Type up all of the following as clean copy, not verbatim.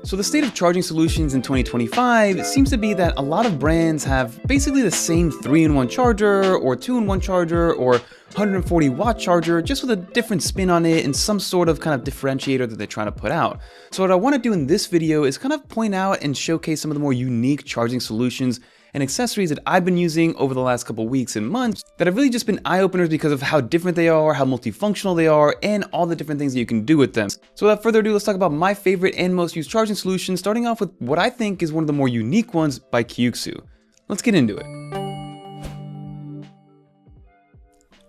So the state of charging solutions in 2025 seems to be that a lot of brands have basically the same 3-in-1 charger or 2-in-1 charger or 140 watt charger, just with a different spin on it and some sort of kind of differentiator that they're trying to put out. So what I want to do in this video is kind of point out and showcase some of the more unique charging solutions and accessories that I've been using over the last couple weeks and months that have really just been eye-openers because of how different they are, how multifunctional they are, and all the different things that you can do with them. So without further ado, let's talk about my favorite and most used charging solution, starting off with what I think is one of the more unique ones by Kuxiu. Let's get into it.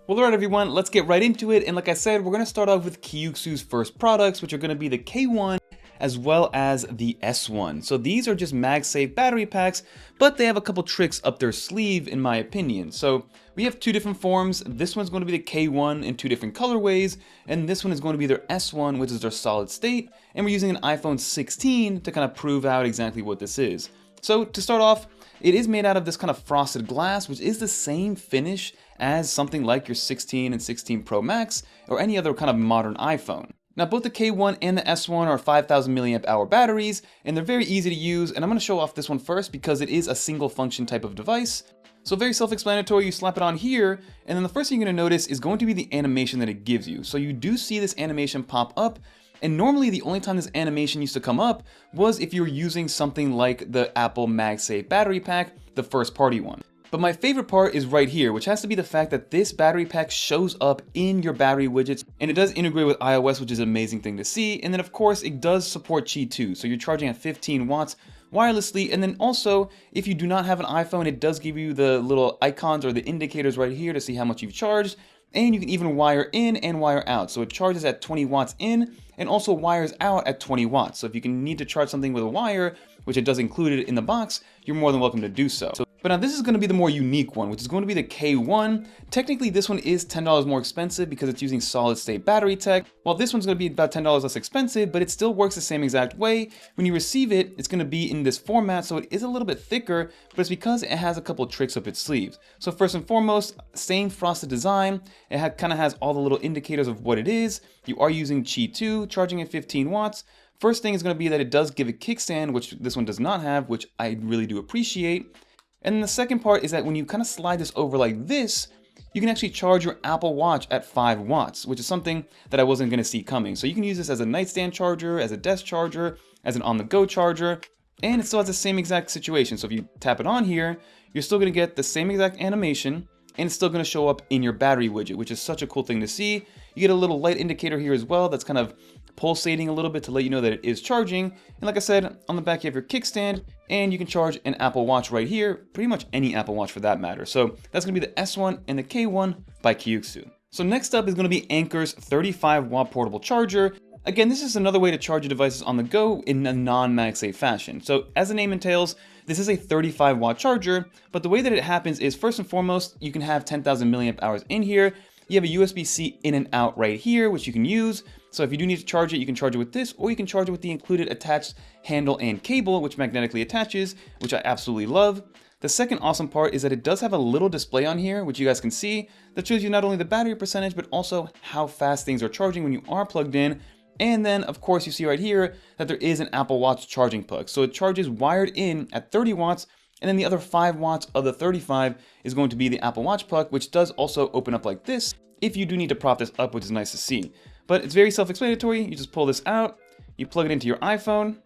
Well, alright everyone, let's get right into it, and like I said, we're going to start off with Kuxiu's first products, which are going to be the K1 as well as the S1. So these are just MagSafe battery packs, but they have a couple tricks up their sleeve in my opinion. So we have two different forms. This one's going to be the K1 in two different colorways, and this one is going to be their S1, which is their solid state, and we're using an iPhone 16 to kind of prove out exactly what this is. So to start off, it is made out of this kind of frosted glass, which is the same finish as something like your 16 and 16 Pro Max or any other kind of modern iPhone. Now both the K1 and the S1 are 5,000 milliamp hour batteries, and they're very easy to use, and I'm going to show off this one first because it is a single function type of device. So very self-explanatory, you slap it on here, and then the first thing you're going to notice is going to be the animation that it gives you. So you do see this animation pop up, and normally the only time this animation used to come up was if you were using something like the Apple MagSafe battery pack, the first party one. But my favorite part is right here, which has to be the fact that this battery pack shows up in your battery widgets, and it does integrate with iOS, which is an amazing thing to see. And then of course it does support Qi 2, so you're charging at 15 watts wirelessly. And then also, if you do not have an iPhone, it does give you the little icons or the indicators right here to see how much you've charged. And you can even wire in and wire out. So it charges at 20 watts in and also wires out at 20 watts. So if you can need to charge something with a wire, which it does include it in the box, you're more than welcome to do so. But now this is going to be the more unique one, which is going to be the K1. Technically this one is $10 more expensive because it's using solid state battery tech, while this one's going to be about $10 less expensive, but it still works the same exact way. When you receive it, it's going to be in this format, so it is a little bit thicker, but it's because it has a couple of tricks up its sleeves. So first and foremost, same frosted design. It kind of has all the little indicators of what it is. You are using Qi 2, charging at 15 watts. First thing is going to be that it does give a kickstand, which this one does not have, which I really do appreciate. And then the second part is that when you kind of slide this over like this, you can actually charge your Apple Watch at 5 watts, which is something that I wasn't going to see coming. So you can use this as a nightstand charger, as a desk charger, as an on-the-go charger, and it still has the same exact situation. So if you tap it on here, you're still going to get the same exact animation, and it's still going to show up in your battery widget, which is such a cool thing to see. You get a little light indicator here as well that's kind of pulsating a little bit to let you know that it is charging. And like I said, on the back you have your kickstand, and you can charge an Apple Watch right here, pretty much any Apple Watch for that matter. So that's going to be the S1 and the K1 by Kuxiu. So next up is going to be ANker's 35 watt portable charger. Again, this is another way to charge your devices on the go in a non-MagSafe fashion. So as the name entails, this is a 35 watt charger, but the way that it happens is first and foremost, you can have 10,000 milliamp hours in here. You have a USB-C in and out right here, which you can use. So if you do need to charge it, you can charge it with this, or you can charge it with the included attached handle and cable, which magnetically attaches, which I absolutely love. The second awesome part is that it does have a little display on here, which you guys can see, that shows you not only the battery percentage, but also how fast things are charging when you are plugged in. And then, of course, you see right here that there is an Apple Watch charging plug. So it charges wired in at 30 watts, and then the other 5 watts of the 35 is going to be the Apple Watch plug, which does also open up like this if you do need to prop this up, which is nice to see. But it's very self-explanatory. You just pull this out, you plug it into your iPhone,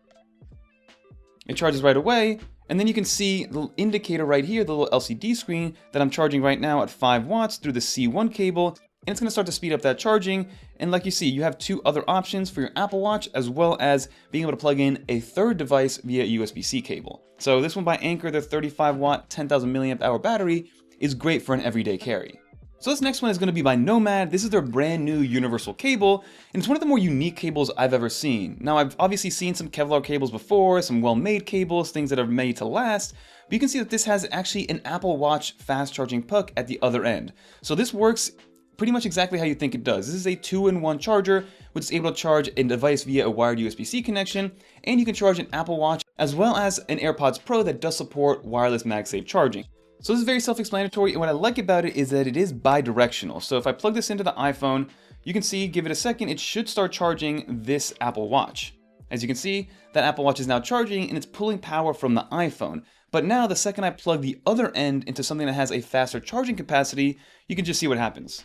it charges right away, and then you can see the indicator right here, the little LCD screen that I'm charging right now at 5 watts through the C1 cable, and it's going to start to speed up that charging. And like you see, you have two other options for your Apple Watch, as well as being able to plug in a third device via USB-C cable. So this one by ANker, their 35 watt, 10,000 milliamp hour battery, is great for an everyday carry. So this next one is going to be by Nomad. This is their brand new universal cable, and it's one of the more unique cables I've ever seen. Now, I've obviously seen some Kevlar cables before, some well-made cables, things that are made to last, but you can see that this has actually an Apple Watch fast charging puck at the other end. So this works pretty much exactly how you think it does. This is a 2-in-1 charger, which is able to charge a device via a wired USB-C connection, and you can charge an Apple Watch as well as an AirPods Pro that does support wireless MagSafe charging. So this is very self-explanatory, and what I like about it is that it is bi-directional. So if I plug this into the iPhone, you can see, give it a second, it should start charging this Apple Watch. As you can see, that Apple Watch is now charging and it's pulling power from the iPhone. But now the second I plug the other end into something that has a faster charging capacity, you can just see what happens.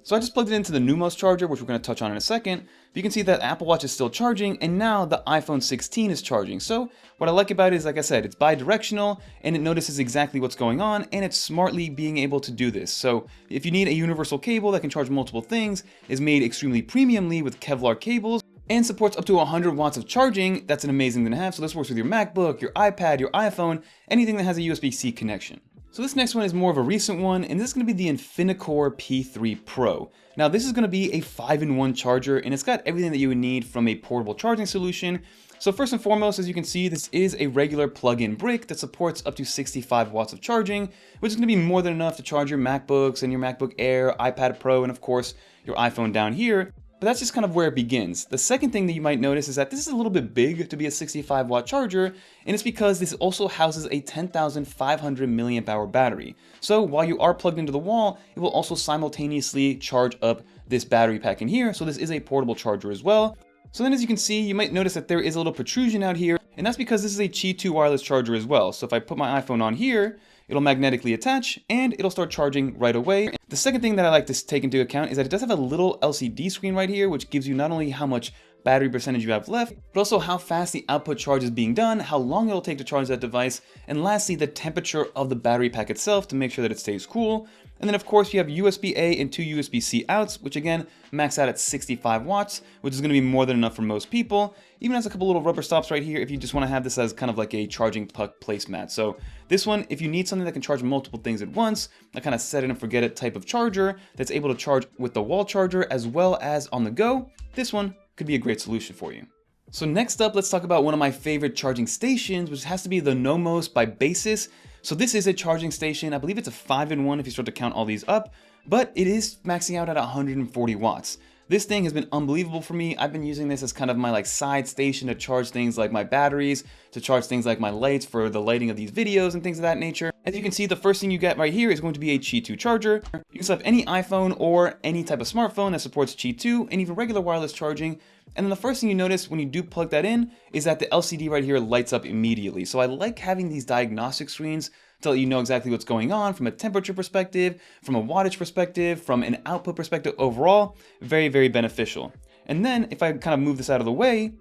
So I just plugged it into the Nomos charger, which we're going to touch on in a second. But you can see that Apple Watch is still charging, and now the iPhone 16 is charging. So what I like about it is, like I said, it's bi-directional, and it notices exactly what's going on, and it's smartly being able to do this. So if you need a universal cable that can charge multiple things, is made extremely premiumly with Kevlar cables, and supports up to 100 watts of charging. That's an amazing thing to have. So this works with your MacBook, your iPad, your iPhone, anything that has a USB-C connection. So this next one is more of a recent one, and this is going to be the Infinacore P3 Pro. Now this is going to be a 5-in-1 charger, and it's got everything that you would need from a portable charging solution. So first and foremost, as you can see, this is a regular plug-in brick that supports up to 65 watts of charging, which is going to be more than enough to charge your MacBooks and your MacBook Air, iPad Pro, and of course your iPhone down here. But that's just kind of where it begins. The second thing that you might notice is that this is a little bit big to be a 65 watt charger, and it's because this also houses a 10,500 milliamp hour battery. So while you are plugged into the wall, it will also simultaneously charge up this battery pack in here. So this is a portable charger as well. So then as you can see, you might notice that there is a little protrusion out here, and that's because this is a Qi 2 wireless charger as well. So if I put my iPhone on here, it'll magnetically attach and it'll start charging right away. The second thing that I like to take into account is that it does have a little LCD screen right here, which gives you not only how much battery percentage you have left, but also how fast the output charge is being done, how long it'll take to charge that device, and lastly, the temperature of the battery pack itself to make sure that it stays cool. And then of course you have USB-A and 2 USB-C outs, which again, max out at 65 watts, which is going to be more than enough for most people. Even has a couple little rubber stops right here if you just want to have this as kind of like a charging puck placemat. So this one, if you need something that can charge multiple things at once, a kind of set it and forget it type of charger that's able to charge with the wall charger as well as on the go, this one could be a great solution for you. So next up, let's talk about one of my favorite charging stations, which has to be the Nomos by Basis. So this is a charging station. I believe it's a 5-in-1 if you start to count all these up, but it is maxing out at 140 watts. This thing has been unbelievable for me. I've been using this as kind of my like side station to charge things like my batteries, to charge things like my lights for the lighting of these videos and things of that nature. As you can see, the first thing you get right here is going to be a Qi 2 charger. You can select any iPhone or any type of smartphone that supports Qi 2 and even regular wireless charging. And then the first thing you notice when you do plug that in is that the LCD right here lights up immediately. So I like having these diagnostic screens to let you know exactly what's going on from a temperature perspective, from a wattage perspective, from an output perspective overall. Very, very beneficial. And then if I kind of move this out of the way,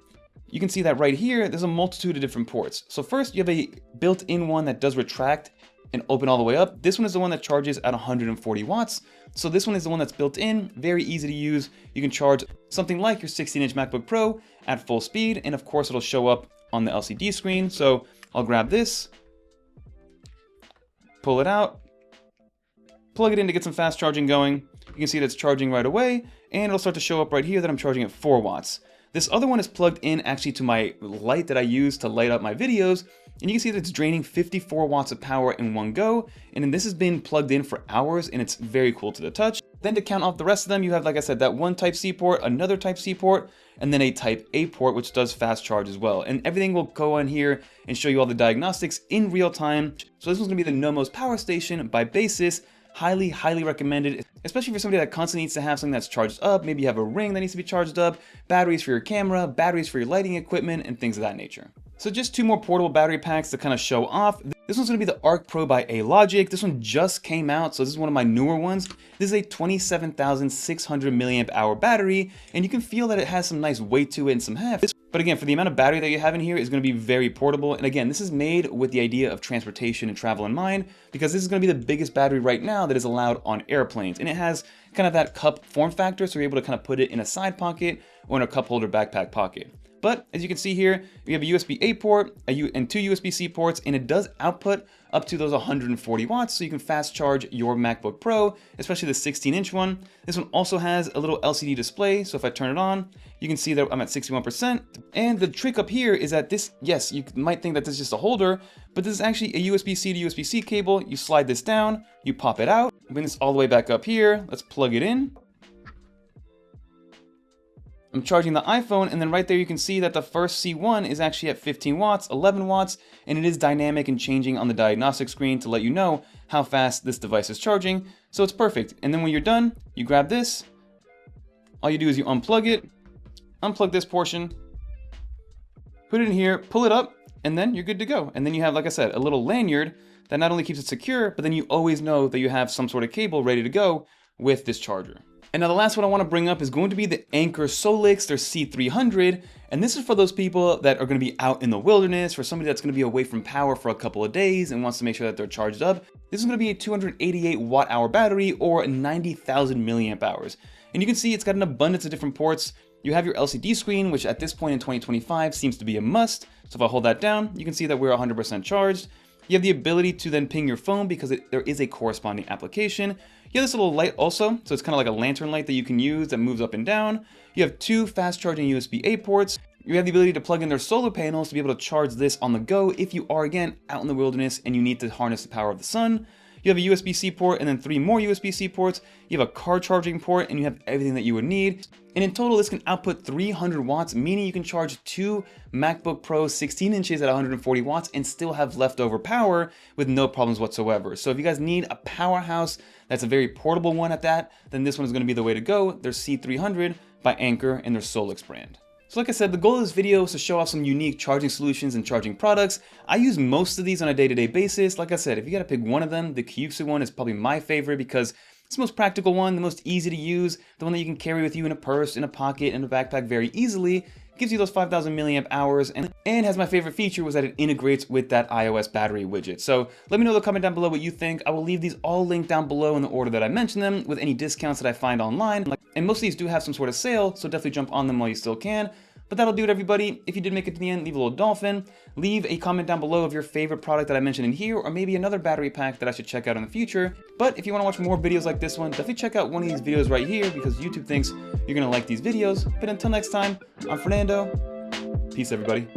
you can see that right here, there's a multitude of different ports. So first you have a built-in one that does retract and open all the way up. This one is the one that charges at 140 watts. So this one is the one that's built in, very easy to use. You can charge something like your 16-inch MacBook Pro at full speed, and of course it'll show up on the LCD screen. So I'll grab this, pull it out, plug it in to get some fast charging going. You can see that it's charging right away, and it'll start to show up right here that I'm charging at 4 watts. This other one is plugged in actually to my light that I use to light up my videos, and you can see that it's draining 54 watts of power in one go, and then this has been plugged in for hours, and it's very cool to the touch. Then to count off the rest of them, you have, like I said, that one Type-C port, another Type-C port, and then a Type-A port, which does fast charge as well. And everything will go on here and show you all the diagnostics in real time. So this one's gonna be the Nomos Power Station by Basis. Highly, highly recommended, especially for somebody that constantly needs to have something that's charged up. Maybe you have a ring that needs to be charged up, batteries for your camera, batteries for your lighting equipment, and things of that nature. So just 2 more portable battery packs to kind of show off. This one's going to be the Ark Pro by Alogic. This one just came out, so this is one of my newer ones. This is a 27,600 milliamp hour battery, and you can feel that it has some nice weight to it and some heft. But again, for the amount of battery that you have in here, is going to be very portable. And again, this is made with the idea of transportation and travel in mind, because this is going to be the biggest battery right now that is allowed on airplanes. And it has kind of that cup form factor, so you're able to kind of put it in a side pocket or in a cup holder backpack pocket. But as you can see here, we have a USB-A port and 2 USB-C ports, and it does output up to those 140 watts, so you can fast charge your MacBook Pro, especially the 16-inch one. This one also has a little LCD display, so if I turn it on, you can see that I'm at 61%. And the trick up here is that this, yes, you might think that this is just a holder, but this is actually a USB-C to USB-C cable. You slide this down, you pop it out, bring this all the way back up here. Let's plug it in. I'm charging the iPhone, and then right there you can see that the first C1 is actually at 15 watts, 11 watts, and it is dynamic and changing on the diagnostic screen to let you know how fast this device is charging. So it's perfect. And then when you're done, you grab this. All you do is you unplug it, unplug this portion, put it in here, pull it up, and then you're good to go. And then you have, like I said, a little lanyard that not only keeps it secure, but then you always know that you have some sort of cable ready to go with this charger. And now the last one I want to bring up is going to be the ANker Solix, their C300. And this is for those people that are going to be out in the wilderness, for somebody that's going to be away from power for a couple of days and wants to make sure that they're charged up. This is going to be a 288 watt-hour battery or 90,000 milliamp hours. And you can see it's got an abundance of different ports. You have your LCD screen, which at this point in 2025 seems to be a must. So if I hold that down, you can see that we're 100% charged. You have the ability to then ping your phone because there is a corresponding application. You have this little light also, so it's kind of like a lantern light that you can use that moves up and down. You have 2 fast charging USB-A ports. You have the ability to plug in their solar panels to be able to charge this on the go if you are, again, out in the wilderness and you need to harness the power of the sun. You have a USB-C port and then 3 more USB-C ports. You have a car charging port and you have everything that you would need. And in total, this can output 300 watts, meaning you can charge 2 MacBook Pro 16 inches at 140 watts and still have leftover power with no problems whatsoever. So if you guys need a powerhouse that's a very portable one at that, then this one is going to be the way to go. There's C300 by ANker and their Solix brand. So like I said, the goal of this video is to show off some unique charging solutions and charging products. I use most of these on a day-to-day basis. Like I said, if you gotta pick one of them, the Kuxiu one is probably my favorite because it's the most practical one, the most easy to use, the one that you can carry with you in a purse, in a pocket, in a backpack very easily. Gives you those 5,000 milliamp hours and has my favorite feature was that it integrates with that iOS battery widget. So let me know in the comment down below what you think. I will leave these all linked down below in the order that I mentioned them with any discounts that I find online. And most of these do have some sort of sale, so definitely jump on them while you still can. But that'll do it, everybody. If you did make it to the end, leave a little dolphin. Leave a comment down below of your favorite product that I mentioned in here, or maybe another battery pack that I should check out in the future. But if you want to watch more videos like this one, definitely check out one of these videos right here because YouTube thinks you're going to like these videos. But until next time, I'm Fernando. Peace, everybody.